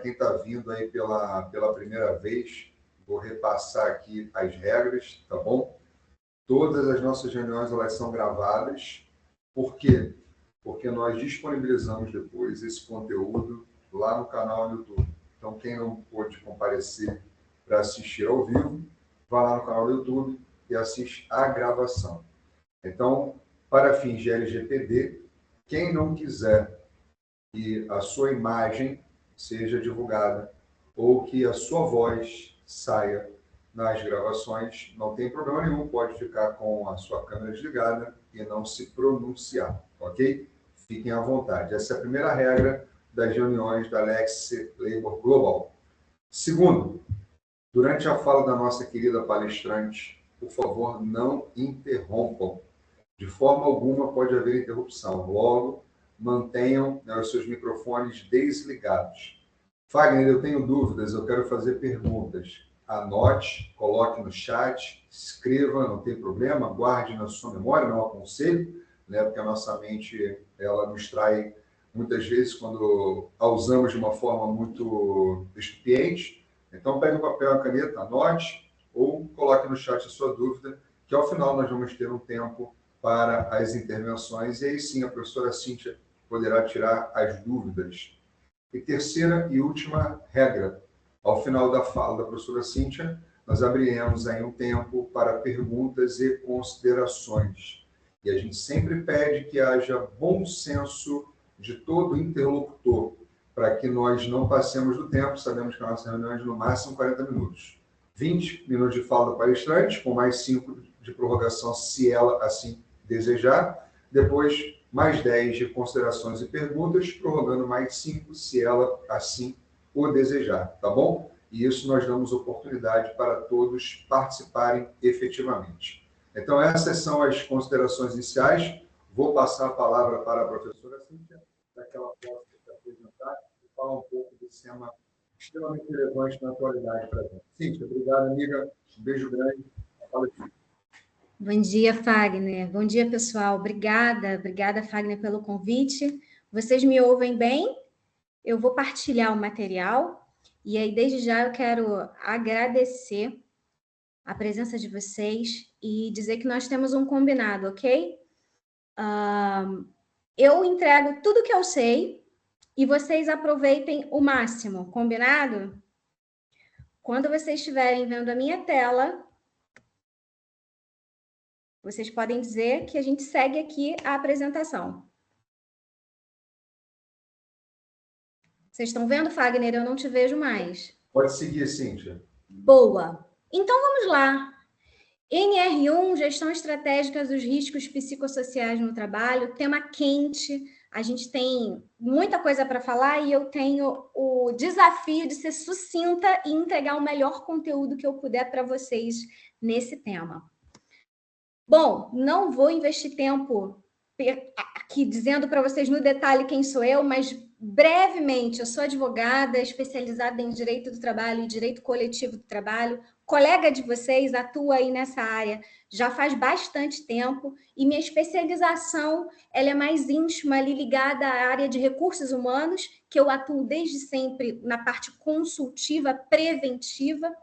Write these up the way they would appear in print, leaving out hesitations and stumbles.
quem está vindo aí pela primeira vez, vou repassar aqui as regras, tá bom? Todas as nossas reuniões elas são gravadas. Por quê? Porque nós disponibilizamos depois esse conteúdo lá no canal do YouTube. Então, quem não pôde comparecer para assistir ao vivo, vai lá no canal do YouTube e assiste a gravação. Então, para fins de LGPD, quem não quiser que a sua imagem seja divulgada ou que a sua voz saia nas gravações, não tem problema nenhum, pode ficar com a sua câmera desligada e não se pronunciar, ok? Fiquem à vontade. Essa é a primeira regra das reuniões da Lexi Labor Global. Segundo, durante a fala da nossa querida palestrante, por favor, não interrompam. De forma alguma pode haver interrupção. Logo, mantenham, né, os seus microfones desligados. Fagner, eu tenho dúvidas, eu quero fazer perguntas. Anote, coloque no chat, escreva, não tem problema, guarde na sua memória, não aconselho, né, porque a nossa mente ela nos trai muitas vezes quando a usamos de uma forma muito excipiente. Então, pegue um papel e uma caneta, anote, ou coloque no chat a sua dúvida, que ao final nós vamos ter um tempo para as intervenções, e aí sim a professora Cíntia poderá tirar as dúvidas. E terceira e última regra, ao final da fala da professora Cíntia, nós abriremos aí um tempo para perguntas e considerações. E a gente sempre pede que haja bom senso de todo interlocutor, para que nós não passemos do tempo. Sabemos que a nossa reunião é de no máximo 40 minutos. 20 minutos de fala do palestrante, com mais 5 de prorrogação, se ela assim desejar. Depois, mais 10 de considerações e perguntas, prorrogando mais 5, se ela assim o desejar, tá bom? E isso nós damos oportunidade para todos participarem efetivamente. Então, essas são as considerações iniciais. Vou passar a palavra para a professora Cíntia, para que ela possa se apresentar e falar um pouco desse tema extremamente relevante na atualidade para a gente. Cíntia, obrigado, amiga. Um beijo grande. Fala aqui. Bom dia, Fagner. Bom dia, pessoal. Obrigada, Fagner, pelo convite. Vocês me ouvem bem? Eu vou partilhar o material e aí, desde já, eu quero agradecer a presença de vocês e dizer que nós temos um combinado, ok? Eu entrego tudo que eu sei e vocês aproveitem o máximo, combinado? Quando vocês estiverem vendo a minha tela, vocês podem dizer que a gente segue aqui a apresentação. Vocês estão vendo, Fagner? Eu não te vejo mais. Pode seguir, Cíntia. Boa. Então, vamos lá. NR1, Gestão Estratégica dos Riscos Psicossociais no Trabalho, tema quente. A gente tem muita coisa para falar e eu tenho o desafio de ser sucinta e entregar o melhor conteúdo que eu puder para vocês nesse tema. Bom, não vou investir tempo aqui dizendo para vocês no detalhe quem sou eu, mas brevemente, eu sou advogada especializada em Direito do Trabalho e Direito Coletivo do Trabalho, colega de vocês, atua aí nessa área já faz bastante tempo e minha especialização ela é mais íntima, ali ligada à área de recursos humanos, que eu atuo desde sempre na parte consultiva, preventiva,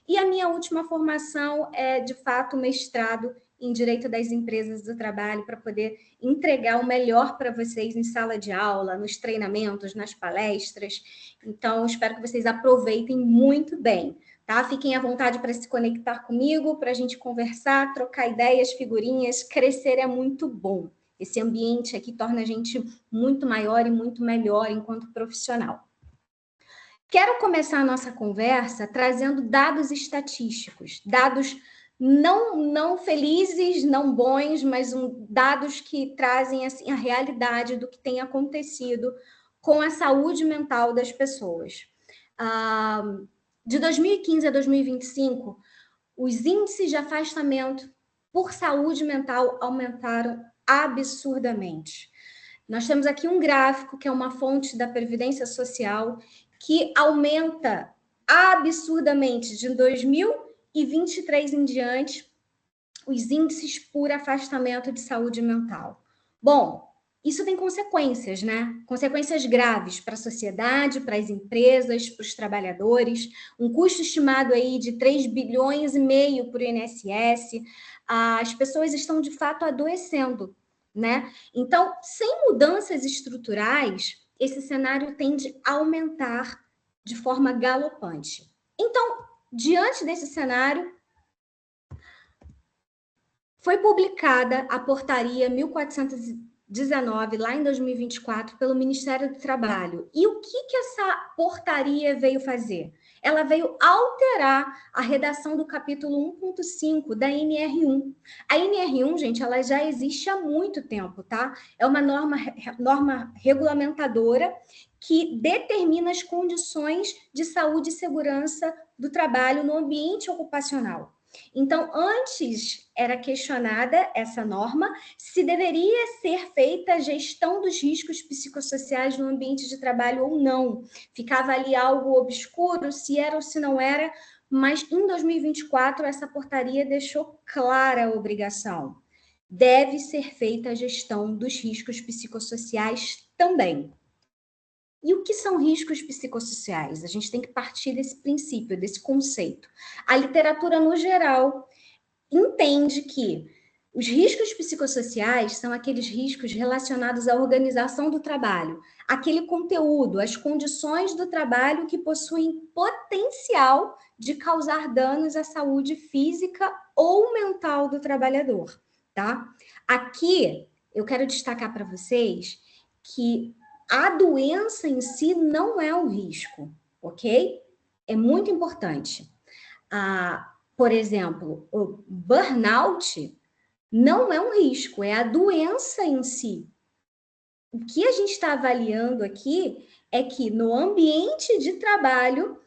e a minha última formação é, de fato, mestrado em Direito das Empresas do Trabalho, para poder entregar o melhor para vocês em sala de aula, nos treinamentos, nas palestras. Então, espero que vocês aproveitem muito bem, tá? Fiquem à vontade para se conectar comigo, para a gente conversar, trocar ideias, figurinhas. Crescer é muito bom. Esse ambiente aqui torna a gente muito maior e muito melhor enquanto profissional. Quero começar a nossa conversa trazendo dados estatísticos, dados não felizes, não bons, mas dados que trazem assim, a realidade do que tem acontecido com a saúde mental das pessoas. De 2015 a 2025, os índices de afastamento por saúde mental aumentaram absurdamente. Nós temos aqui um gráfico, que é uma fonte da Previdência Social, que aumenta absurdamente de 2023 em diante os índices por afastamento de saúde mental. Bom, isso tem consequências, né? Consequências graves para a sociedade, para as empresas, para os trabalhadores. Um custo estimado aí de 3,5 bilhões para o INSS. As pessoas estão, de fato, adoecendo, né? Então, sem mudanças estruturais, esse cenário tende a aumentar de forma galopante. Então, diante desse cenário, foi publicada a portaria 1419, lá em 2024, pelo Ministério do Trabalho. E o que essa portaria veio fazer? Ela veio alterar a redação do capítulo 1.5 da NR1. A NR1, gente, ela já existe há muito tempo, tá? É uma norma regulamentadora que determina as condições de saúde e segurança do trabalho no ambiente ocupacional. Então, antes era questionada essa norma, se deveria ser feita a gestão dos riscos psicossociais no ambiente de trabalho ou não. Ficava ali algo obscuro, se era ou se não era, mas em 2024 essa portaria deixou clara a obrigação. Deve ser feita a gestão dos riscos psicossociais também. E o que são riscos psicossociais? A gente tem que partir desse princípio, desse conceito. A literatura, no geral, entende que os riscos psicossociais são aqueles riscos relacionados à organização do trabalho, aquele conteúdo, as condições do trabalho que possuem potencial de causar danos à saúde física ou mental do trabalhador, tá? Aqui, eu quero destacar para vocês que a doença em si não é um risco, ok? É muito importante. Por exemplo, o burnout não é um risco, é a doença em si. O que a gente está avaliando aqui é que no ambiente de trabalho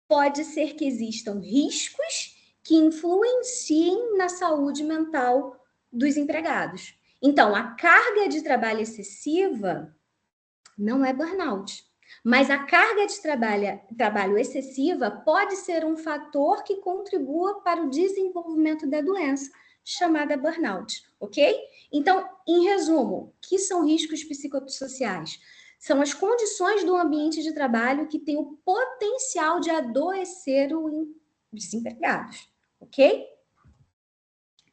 pode ser que existam riscos que influenciem na saúde mental dos empregados. Então, a carga de trabalho excessiva não é burnout. Mas a carga de trabalho excessiva pode ser um fator que contribua para o desenvolvimento da doença, chamada burnout, ok? Então, em resumo, o que são riscos psicossociais? São as condições do ambiente de trabalho que têm o potencial de adoecer os desempregados, ok?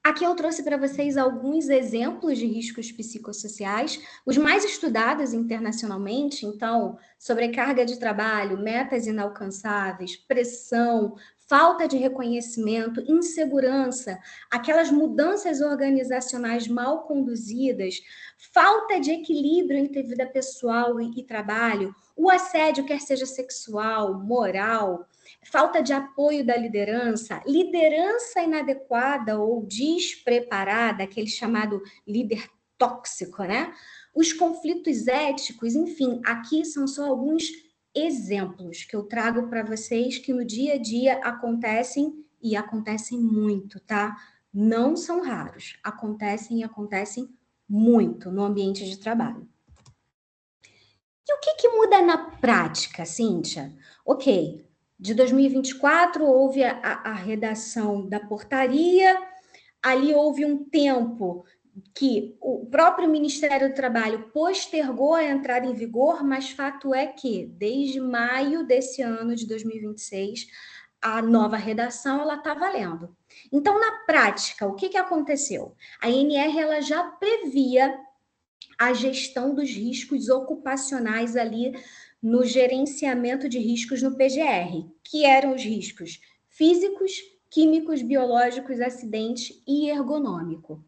Aqui eu trouxe para vocês alguns exemplos de riscos psicossociais, os mais estudados internacionalmente, então, sobrecarga de trabalho, metas inalcançáveis, pressão, falta de reconhecimento, insegurança, aquelas mudanças organizacionais mal conduzidas, falta de equilíbrio entre vida pessoal e trabalho, o assédio, quer seja sexual, moral, falta de apoio da liderança, liderança inadequada ou despreparada, aquele chamado líder tóxico, né? Os conflitos éticos, enfim, aqui são só alguns exemplos que eu trago para vocês que no dia a dia acontecem e acontecem muito, tá? Não são raros, acontecem e acontecem muito no ambiente de trabalho. E o que muda na prática, Cíntia? Ok, de 2024 houve a redação da portaria, ali houve um tempo que o próprio Ministério do Trabalho postergou a entrada em vigor, mas fato é que, desde maio desse ano de 2026, a nova redação ela está valendo. Então, na prática, o que aconteceu? A ANR ela já previa a gestão dos riscos ocupacionais ali no gerenciamento de riscos no PGR, que eram os riscos físicos, químicos, biológicos, acidente e ergonômico.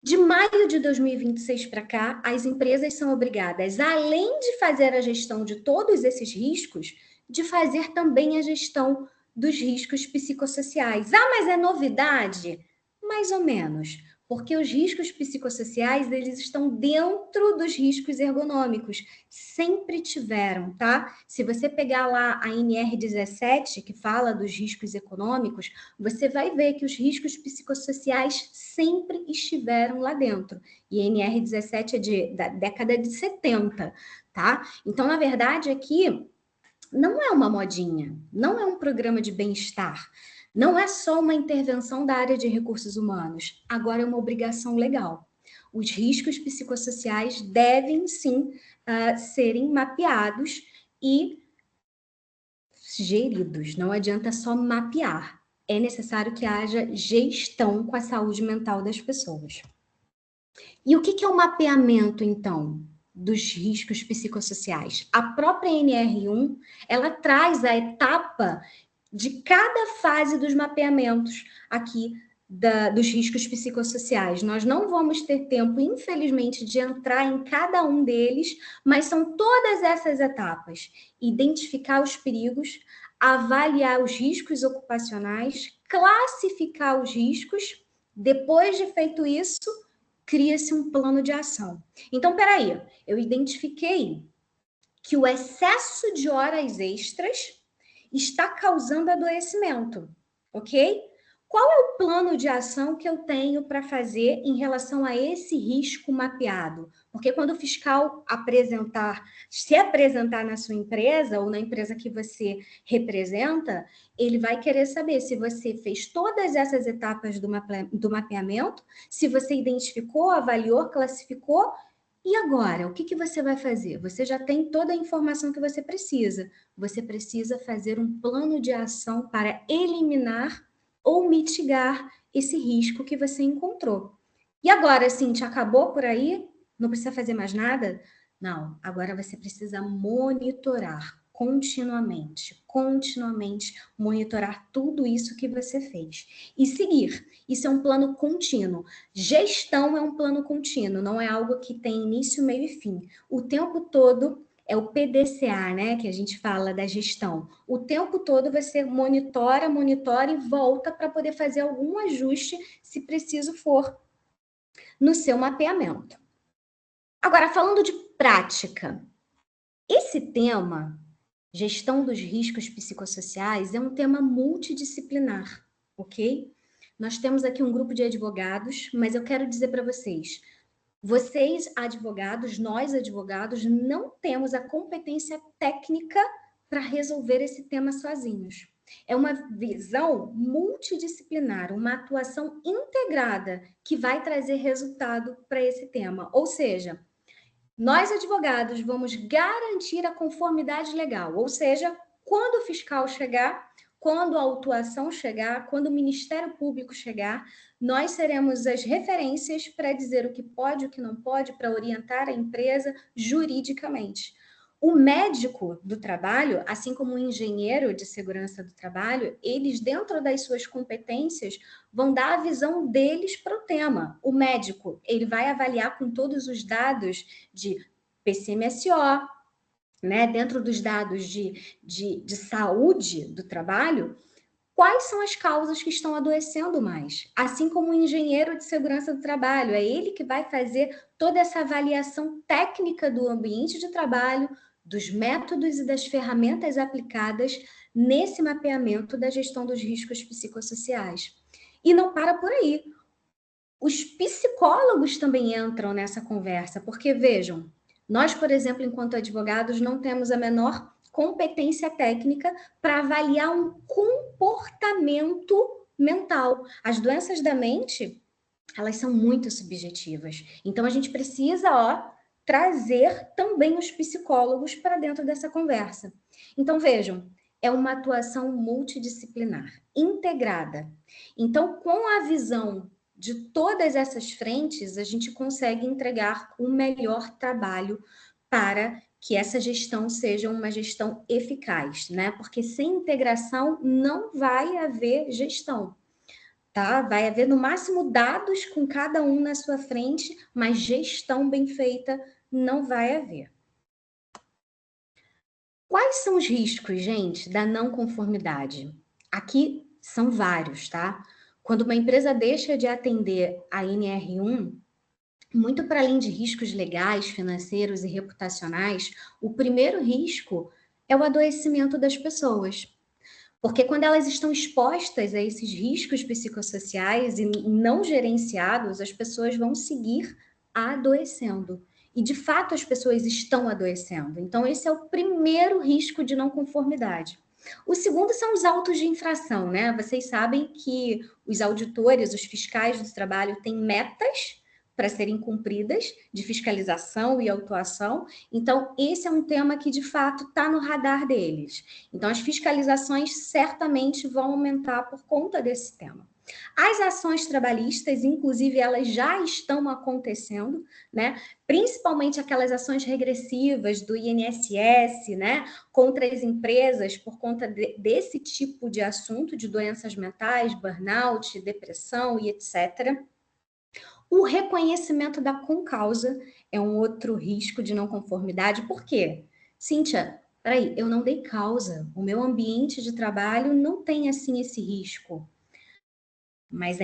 De maio de 2026 para cá, as empresas são obrigadas, além de fazer a gestão de todos esses riscos, de fazer também a gestão dos riscos psicossociais. Ah, mas é novidade? Mais ou menos, porque os riscos psicossociais, eles estão dentro dos riscos ergonômicos, sempre tiveram, tá? Se você pegar lá a NR17, que fala dos riscos econômicos, você vai ver que os riscos psicossociais sempre estiveram lá dentro. E a NR17 é da década de 70, tá? Então, na verdade, aqui não é uma modinha, não é um programa de bem-estar, não é só uma intervenção da área de recursos humanos, agora é uma obrigação legal. Os riscos psicossociais devem, sim, serem mapeados e geridos. Não adianta só mapear. É necessário que haja gestão com a saúde mental das pessoas. E o que é o mapeamento, então, dos riscos psicossociais? A própria NR1, ela traz a etapa de cada fase dos mapeamentos aqui dos riscos psicossociais. Nós não vamos ter tempo, infelizmente, de entrar em cada um deles, mas são todas essas etapas. Identificar os perigos, avaliar os riscos ocupacionais, classificar os riscos. Depois de feito isso, cria-se um plano de ação. Então, peraí, eu identifiquei que o excesso de horas extras está causando adoecimento, ok? Qual é o plano de ação que eu tenho para fazer em relação a esse risco mapeado? Porque quando o fiscal se apresentar na sua empresa ou na empresa que você representa, ele vai querer saber se você fez todas essas etapas do mapeamento, se você identificou, avaliou, classificou. E agora, o que você vai fazer? Você já tem toda a informação que você precisa. Você precisa fazer um plano de ação para eliminar ou mitigar esse risco que você encontrou. E agora, Cintia, acabou por aí? Não precisa fazer mais nada? Não, agora você precisa monitorar continuamente monitorar tudo isso que você fez e seguir. Isso é um plano contínuo. Gestão é um plano contínuo, não é algo que tem início, meio e fim. O tempo todo é o PDCA, né, que a gente fala da gestão. O tempo todo você monitora e volta para poder fazer algum ajuste, se preciso for, no seu mapeamento. Agora, falando de prática, esse tema, gestão dos riscos psicossociais, é um tema multidisciplinar, ok? Nós temos aqui um grupo de advogados, mas eu quero dizer para vocês, advogados, nós advogados, não temos a competência técnica para resolver esse tema sozinhos. É uma visão multidisciplinar, uma atuação integrada que vai trazer resultado para esse tema. Ou seja, nós advogados vamos garantir a conformidade legal, ou seja, quando o fiscal chegar, quando a autuação chegar, quando o Ministério Público chegar, nós seremos as referências para dizer o que pode e o que não pode, para orientar a empresa juridicamente. O médico do trabalho, assim como o engenheiro de segurança do trabalho, eles, dentro das suas competências, vão dar a visão deles para o tema. O médico, ele vai avaliar com todos os dados de PCMSO, né, dentro dos dados de saúde do trabalho, quais são as causas que estão adoecendo mais. Assim como o engenheiro de segurança do trabalho, é ele que vai fazer toda essa avaliação técnica do ambiente de trabalho, dos métodos e das ferramentas aplicadas nesse mapeamento da gestão dos riscos psicossociais. E não para por aí. Os psicólogos também entram nessa conversa, porque vejam, nós, por exemplo, enquanto advogados, não temos a menor competência técnica para avaliar um comportamento mental. As doenças da mente, elas são muito subjetivas. Então, a gente precisa, trazer também os psicólogos para dentro dessa conversa. Então, vejam, é uma atuação multidisciplinar, integrada. Então, com a visão de todas essas frentes, a gente consegue entregar um melhor trabalho para que essa gestão seja uma gestão eficaz, né? Porque sem integração não vai haver gestão, tá? Vai haver no máximo dados com cada um na sua frente, mas gestão bem feita não vai haver. Quais são os riscos, gente, da não conformidade? Aqui são vários, tá? Quando uma empresa deixa de atender a NR1, muito para além de riscos legais, financeiros e reputacionais, o primeiro risco é o adoecimento das pessoas. Porque quando elas estão expostas a esses riscos psicossociais e não gerenciados, as pessoas vão seguir adoecendo. E, de fato, as pessoas estão adoecendo. Então, esse é o primeiro risco de não conformidade. O segundo são os autos de infração, né? Vocês sabem que os auditores, os fiscais do trabalho têm metas para serem cumpridas, de fiscalização e autuação. Então, esse é um tema que, de fato, está no radar deles. Então, as fiscalizações certamente vão aumentar por conta desse tema. As ações trabalhistas, inclusive, elas já estão acontecendo, né? Principalmente aquelas ações regressivas do INSS, né? Contra as empresas por conta desse tipo de assunto, de doenças mentais, burnout, depressão e etc. O reconhecimento da concausa é um outro risco de não conformidade. Por quê? Cíntia, peraí, eu não dei causa. O meu ambiente de trabalho não tem, assim, esse risco. Mas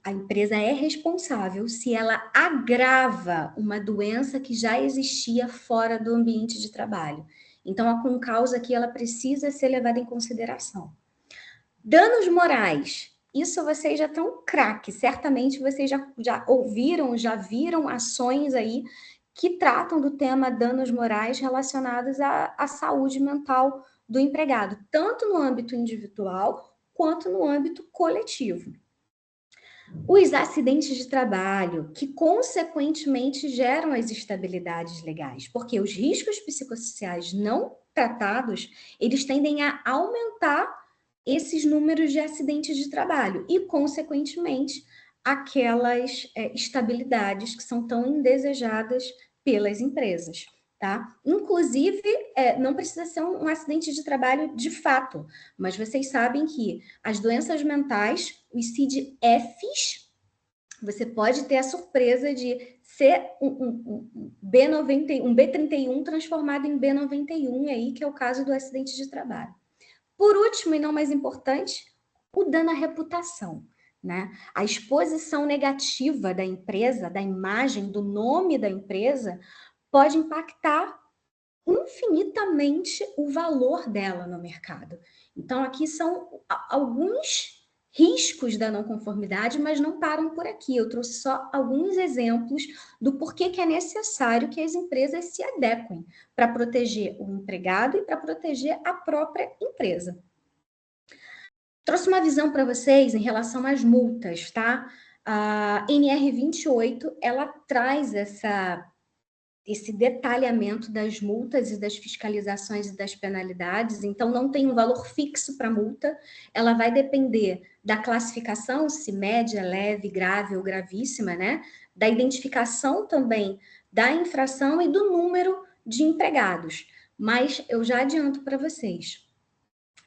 a empresa é responsável se ela agrava uma doença que já existia fora do ambiente de trabalho. Então, a concausa aqui, ela precisa ser levada em consideração. Danos morais. Isso vocês já estão craque. Certamente vocês já ouviram, já viram ações aí que tratam do tema danos morais relacionados à saúde mental do empregado, tanto no âmbito individual quanto no âmbito coletivo. Os acidentes de trabalho, que consequentemente geram as instabilidades legais, porque os riscos psicossociais não tratados, eles tendem a aumentar esses números de acidentes de trabalho e, consequentemente, aquelas estabilidades que são tão indesejadas pelas empresas. Tá? Inclusive, não precisa ser um acidente de trabalho de fato, mas vocês sabem que as doenças mentais, os CID-Fs, você pode ter a surpresa de ser um B31 transformado em B91 aí, que é o caso do acidente de trabalho. Por último, e não mais importante, o dano à reputação. Né? A exposição negativa da empresa, da imagem, do nome da empresa, pode impactar infinitamente o valor dela no mercado. Então, aqui são alguns riscos da não conformidade, mas não param por aqui. Eu trouxe só alguns exemplos do porquê que é necessário que as empresas se adequem para proteger o empregado e para proteger a própria empresa. Trouxe uma visão para vocês em relação às multas, tá? A NR28, ela traz esse detalhamento das multas e das fiscalizações e das penalidades. Então, não tem um valor fixo para a multa, ela vai depender da classificação, se média, leve, grave ou gravíssima, né? Da identificação também da infração e do número de empregados. Mas eu já adianto para vocês,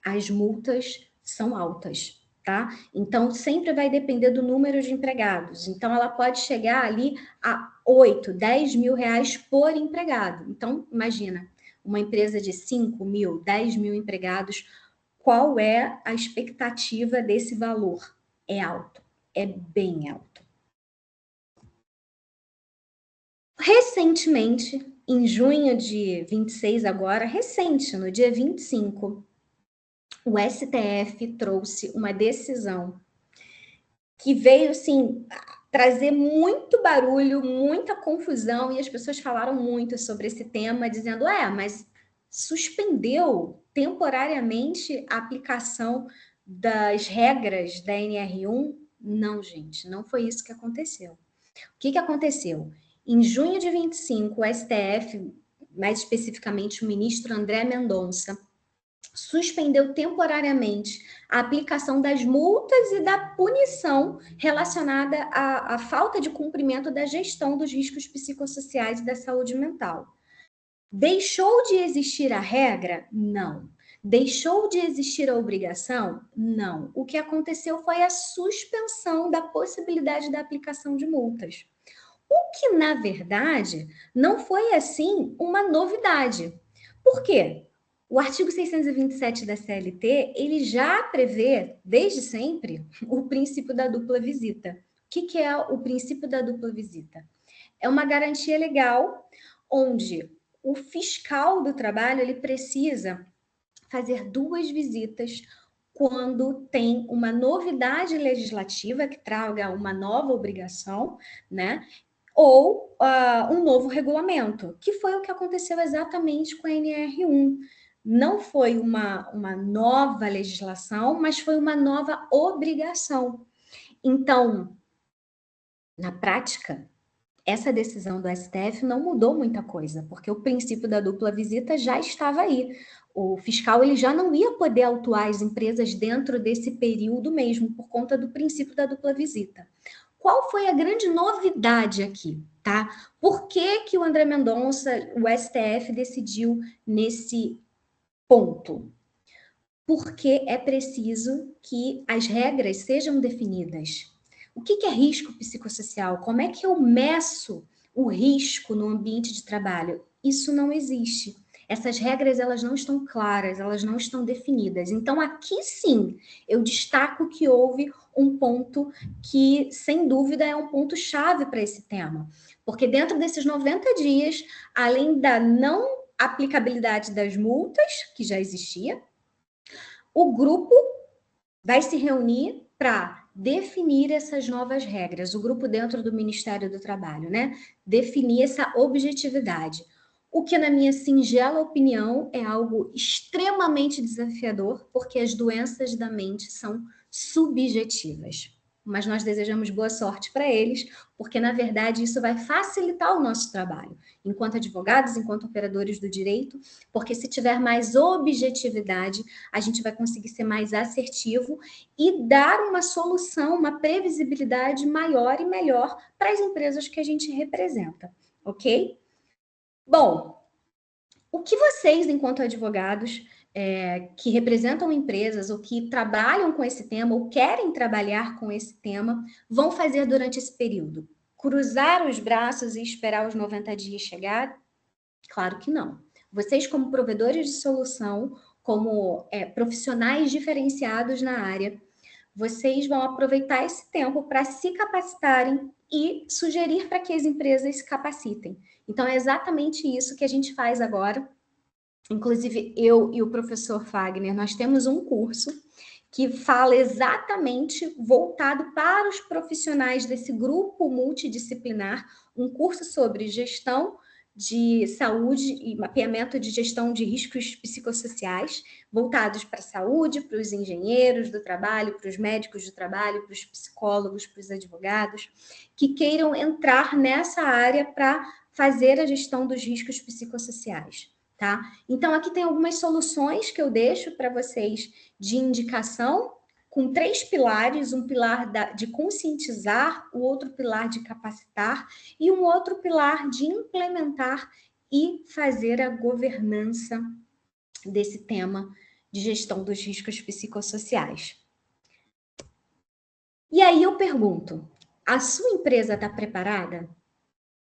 as multas são altas, tá? Então, sempre vai depender do número de empregados. Então, ela pode chegar ali a 8, 10 mil reais por empregado. Então, imagina, uma empresa de 5 mil, 10 mil empregados, qual é a expectativa desse valor? É alto, é bem alto. Recentemente, em junho de 26 agora, recente, no dia 25, o STF trouxe uma decisão que veio, assim, trazer muito barulho, muita confusão, e as pessoas falaram muito sobre esse tema, dizendo, mas suspendeu temporariamente a aplicação das regras da NR1? Não, gente, não foi isso que aconteceu. O que aconteceu? Em junho de 25, o STF, mais especificamente o ministro André Mendonça, suspendeu temporariamente a aplicação das multas e da punição relacionada à falta de cumprimento da gestão dos riscos psicossociais e da saúde mental. Deixou de existir a regra? Não. Deixou de existir a obrigação? Não. O que aconteceu foi a suspensão da possibilidade da aplicação de multas. O que, na verdade, não foi, assim, uma novidade. Por quê? O artigo 627 da CLT, ele já prevê, desde sempre, o princípio da dupla visita. O que é o princípio da dupla visita? É uma garantia legal onde o fiscal do trabalho ele precisa fazer 2 visitas quando tem uma novidade legislativa que traga uma nova obrigação, né? Ou um novo regulamento, que foi o que aconteceu exatamente com a NR1. Não foi uma nova legislação, mas foi uma nova obrigação. Então, na prática, essa decisão do STF não mudou muita coisa, porque o princípio da dupla visita já estava aí. O fiscal ele já não ia poder autuar as empresas dentro desse período mesmo, por conta do princípio da dupla visita. Qual foi a grande novidade aqui, tá? Por que que o André Mendonça, o STF, decidiu nesse ponto? Porque é preciso que as regras sejam definidas. O que é risco psicossocial? Como é que eu meço o risco no ambiente de trabalho? Isso não existe. Essas regras elas não estão claras, elas não estão definidas. Então aqui sim, eu destaco que houve um ponto que, sem dúvida, é um ponto chave para esse tema. Porque dentro desses 90 dias, além da não aplicabilidade das multas, que já existia, o grupo vai se reunir para definir essas novas regras, o grupo dentro do Ministério do Trabalho, né? Definir essa objetividade. O que, na minha singela opinião, é algo extremamente desafiador, porque as doenças da mente são subjetivas. Mas nós desejamos boa sorte para eles, porque, na verdade, isso vai facilitar o nosso trabalho, enquanto advogados, enquanto operadores do direito, porque se tiver mais objetividade, a gente vai conseguir ser mais assertivo e dar uma solução, uma previsibilidade maior e melhor para as empresas que a gente representa, ok? Bom, o que vocês, enquanto advogados, que representam empresas ou que trabalham com esse tema ou querem trabalhar com esse tema, vão fazer durante esse período? Cruzar os braços e esperar os 90 dias chegar? Claro que não. Vocês, como provedores de solução, como profissionais diferenciados na área, vocês vão aproveitar esse tempo para se capacitarem e sugerir para que as empresas se capacitem. Então, é exatamente isso que a gente faz agora. Inclusive, eu e o professor Fagner, nós temos um curso que fala exatamente voltado para os profissionais desse grupo multidisciplinar, um curso sobre gestão de saúde e mapeamento de gestão de riscos psicossociais, voltados para a saúde, para os engenheiros do trabalho, para os médicos do trabalho, para os psicólogos, para os advogados, que queiram entrar nessa área para fazer a gestão dos riscos psicossociais, tá? Então, aqui tem algumas soluções que eu deixo para vocês de indicação, com 3 pilares, um pilar de conscientizar, o outro pilar de capacitar e um outro pilar de implementar e fazer a governança desse tema de gestão dos riscos psicossociais. E aí eu pergunto, a sua empresa está preparada?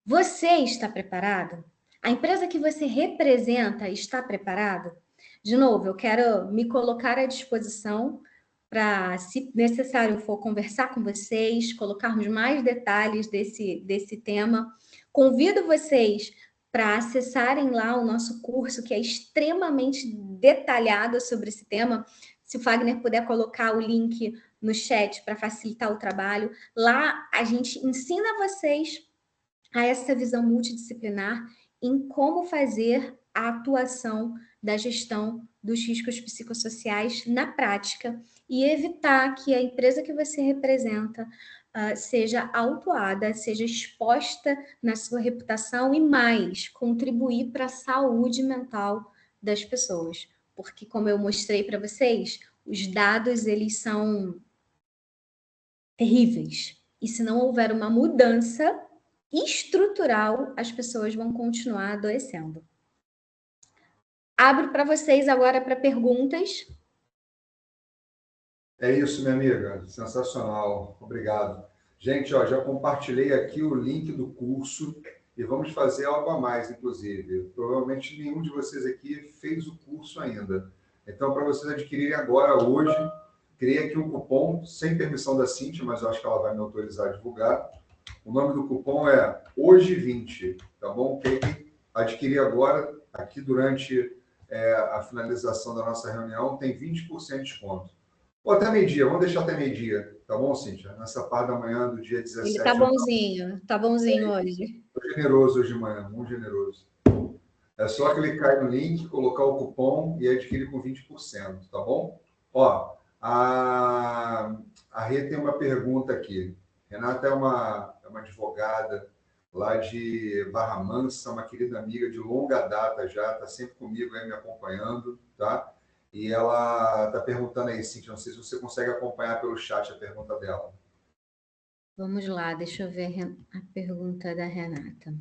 Você está preparado? A empresa que você representa está preparada? De novo, eu quero me colocar à disposição para, se necessário for, conversar com vocês, colocarmos mais detalhes desse tema. Convido vocês para acessarem lá o nosso curso, que é extremamente detalhado sobre esse tema. Se o Fagner puder colocar o link no chat para facilitar o trabalho. Lá a gente ensina vocês a essa visão multidisciplinar em como fazer a atuação da gestão dos riscos psicossociais na prática e evitar que a empresa que você representa seja autuada, seja exposta na sua reputação e mais, contribuir para a saúde mental das pessoas. Porque, como eu mostrei para vocês, os dados, eles são terríveis. E se não houver uma mudança estrutural, as pessoas vão continuar adoecendo. Abro para vocês agora para perguntas. É isso, minha amiga. Sensacional. Obrigado. Gente, ó, já compartilhei aqui o link do curso e vamos fazer algo a mais, inclusive. Provavelmente nenhum de vocês aqui fez o curso ainda. Então, para vocês adquirirem agora, hoje, criei aqui um cupom, sem permissão da Cíntia, mas eu acho que ela vai me autorizar a divulgar. O nome do cupom é HOJE20, tá bom? Quem adquirir agora, aqui durante a finalização da nossa reunião, tem 20% de desconto. Ou até meio-dia, vamos deixar até meio-dia, tá bom, Cíntia? Nessa parte da manhã do dia 17. Ele tá bonzinho hoje. Estou generoso hoje de manhã, muito generoso. É só clicar no link, colocar o cupom e adquirir com 20%, tá bom? Ó, a Rê tem uma pergunta aqui. Renata é uma advogada lá de Barra Mansa, uma querida amiga de longa data já, está sempre comigo aí me acompanhando, tá? E ela está perguntando aí, Cíntia, não sei se você consegue acompanhar pelo chat a pergunta dela. Vamos lá, deixa eu ver a pergunta da Renata.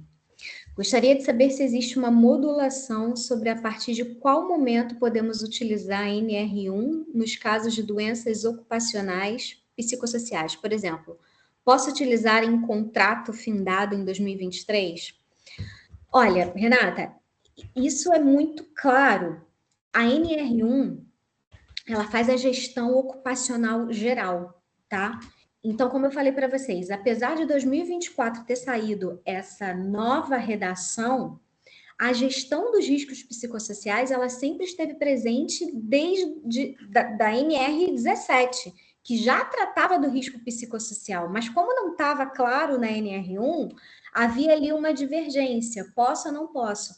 Gostaria de saber se existe uma modulação sobre a partir de qual momento podemos utilizar a NR1 nos casos de doenças ocupacionais psicossociais. Por exemplo, posso utilizar em contrato findado em 2023? Olha, Renata, isso é muito claro. A NR1, ela faz a gestão ocupacional geral, tá? Então, como eu falei para vocês, apesar de 2024 ter saído essa nova redação, a gestão dos riscos psicossociais, ela sempre esteve presente desde da NR17, que já tratava do risco psicossocial, mas como não estava claro na NR1, havia ali uma divergência, posso ou não posso.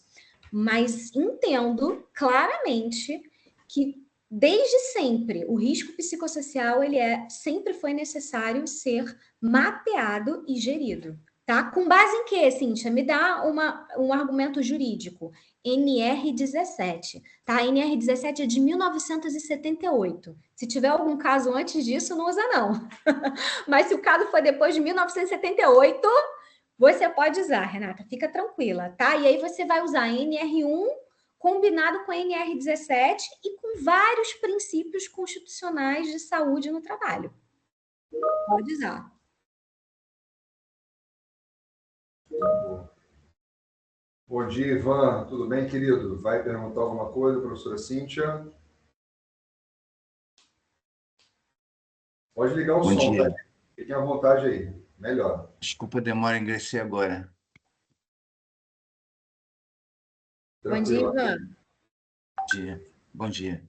Mas entendo claramente que desde sempre o risco psicossocial sempre foi necessário ser mapeado e gerido. Tá? Com base em quê, Cíntia? Me dá um argumento jurídico. NR17. Tá? NR17 é de 1978. Se tiver algum caso antes disso, não usa, não. Mas se o caso for depois de 1978, você pode usar, Renata. Fica tranquila, tá? E aí você vai usar NR1 combinado com NR17 e com vários princípios constitucionais de saúde no trabalho. Pode usar. Bom dia, Ivan. Tudo bem, querido? Vai perguntar alguma coisa, professora Cíntia? Pode ligar o Bom som, dia. tá? Fiquem à vontade aí. Melhor. Desculpa a demora, ingressei agora. Bom dia, Tranquilo. Ivan. Bom dia. Bom dia.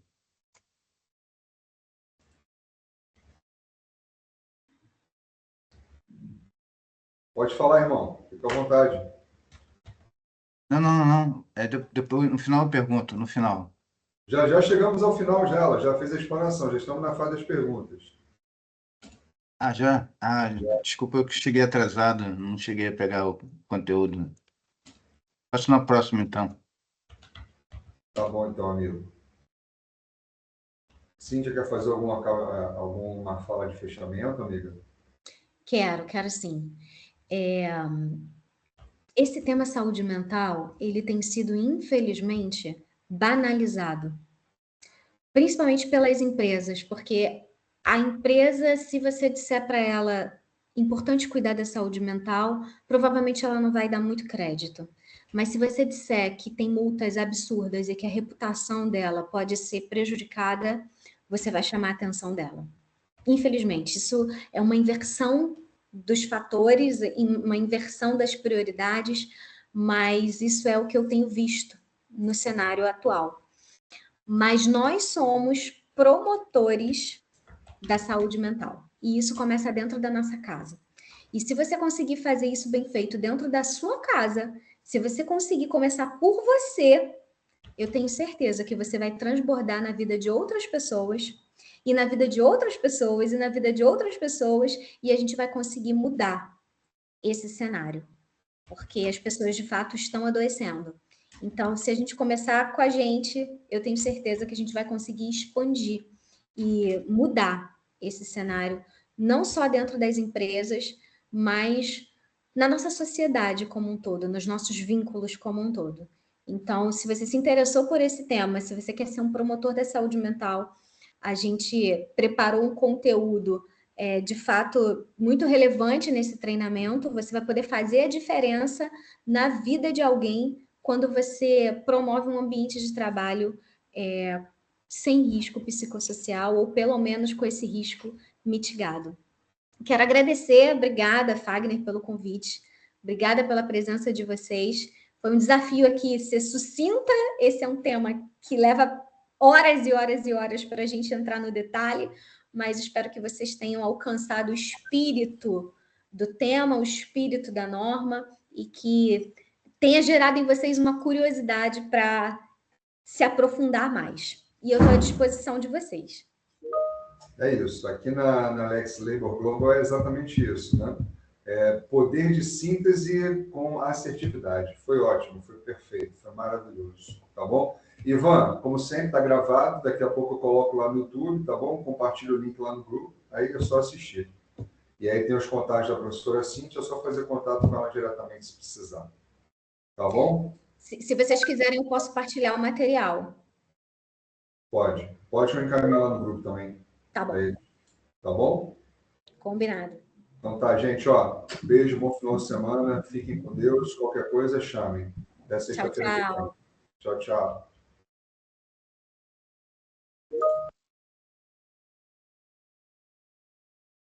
Pode falar, irmão. Fica à vontade. Não. Depois, no final eu pergunto, no final. Já chegamos ao final já. Ela já fez a explanação. Já estamos na fase das perguntas. Ah, já? Ah, desculpa, eu que cheguei atrasado, não cheguei a pegar o conteúdo. Passo na próxima, então. Tá bom, então, amigo. Cíntia, quer fazer alguma fala de fechamento, amiga? Quero sim. Esse tema saúde mental, ele tem sido, infelizmente, banalizado, principalmente pelas empresas, porque a empresa, se você disser para ela importante cuidar da saúde mental, provavelmente ela não vai dar muito crédito. Mas se você disser que tem multas absurdas e que a reputação dela pode ser prejudicada, você vai chamar a atenção dela. Infelizmente, isso é uma inversão dos fatores, uma inversão das prioridades, mas isso é o que eu tenho visto no cenário atual. Mas nós somos promotores da saúde mental, e isso começa dentro da nossa casa. E se você conseguir fazer isso bem feito dentro da sua casa, se você conseguir começar por você, eu tenho certeza que você vai transbordar na vida de outras pessoas, e na vida de outras pessoas, e na vida de outras pessoas, e a gente vai conseguir mudar esse cenário, porque as pessoas de fato estão adoecendo. Então, se a gente começar com a gente, eu tenho certeza que a gente vai conseguir expandir e mudar esse cenário, não só dentro das empresas, mas na nossa sociedade como um todo, nos nossos vínculos como um todo. Então, se você se interessou por esse tema, se você quer ser um promotor da saúde mental, a gente preparou um conteúdo de fato muito relevante nesse treinamento. Você vai poder fazer a diferença na vida de alguém quando você promove um ambiente de trabalho sem risco psicossocial, ou pelo menos com esse risco mitigado. Quero agradecer, obrigada, Fagner, pelo convite, obrigada pela presença de vocês. Foi um desafio aqui ser sucinta, esse é um tema que leva horas e horas e horas para a gente entrar no detalhe, mas espero que vocês tenham alcançado o espírito do tema, o espírito da norma, e que tenha gerado em vocês uma curiosidade para se aprofundar mais. E eu estou à disposição de vocês. É isso. Aqui na Lex Labor Global é exatamente isso, né? Poder de síntese com assertividade. Foi ótimo, foi perfeito, foi maravilhoso, tá bom? Ivan, como sempre, está gravado, daqui a pouco eu coloco lá no YouTube, tá bom? Compartilho o link lá no grupo, aí é só assistir. E aí tem os contatos da professora Cíntia, é só fazer contato com ela diretamente se precisar. Tá bom? Se vocês quiserem, eu posso partilhar o material. Pode. Pode me encaminhar lá no grupo também. Tá bom. Aí, tá bom? Combinado. Então tá, gente, ó. Beijo, bom final de semana. Fiquem com Deus. Qualquer coisa, chamem. Até Tchau, sexta-feira que vem. tchau. Tchau, tchau.